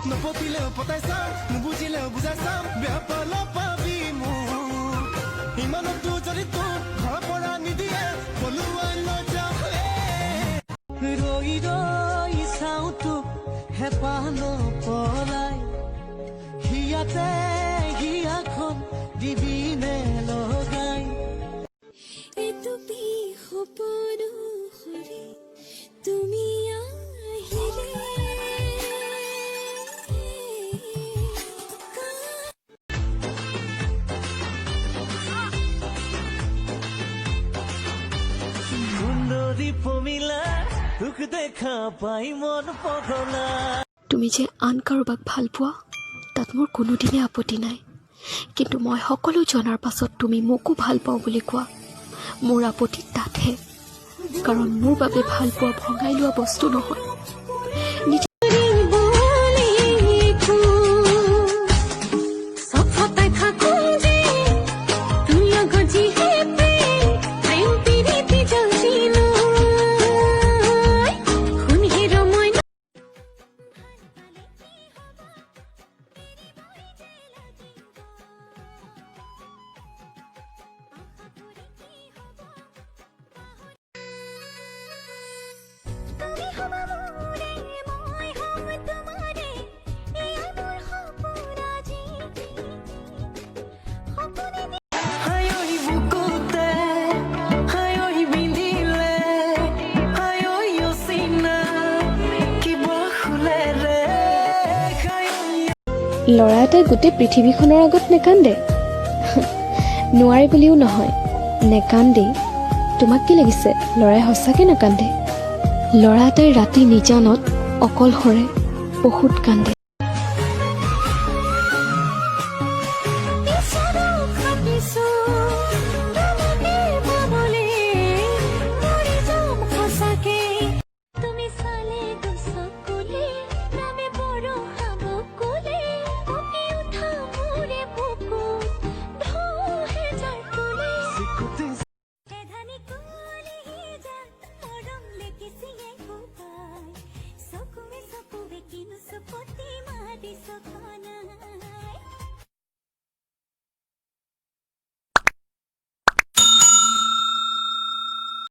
নপতিলে পতাই চাম নুবুজিলে বুজাই চাম বেয়া পালে পাবি মোৰ ইমানতো যদি তোৰ ঘৰ পৰা নিদিয়ে পলুৱাই লৈ যাম ৰৈ ৰৈ চাওঁ তোক হেঁপাহ নপলাই হিয়াতে হিয়াখন দিবিনে লগাই এইটো বিসপন হৰে তুমি আহিলে দেখা পাই মন পগলা তুমি যে আন কাৰোবাক ভাল পোৱা তাত মোৰ কোনোদিনে আপত্তি নাই কিন্তু মই সকলো জনাৰ পাছত তুমি মোকো ভাল পাওঁ বুলি কোৱা মোৰ আপত্তি তাতহে কাৰণ মোৰ বাবে ভাল পোৱা ভঙাই লোৱা বস্তু নহয় ল'ৰা এটাই গোটেই পৃথিৱীখনৰ আগত নেকান্দে নোৱাৰে বুলিও নহয় নেকান্দে তোমাক কি লাগিছে ল'ৰাই সঁচাকৈ নেকান্দে ল'ৰা এটাই ৰাতি নিজানত অকলশৰে বহুত কান্দে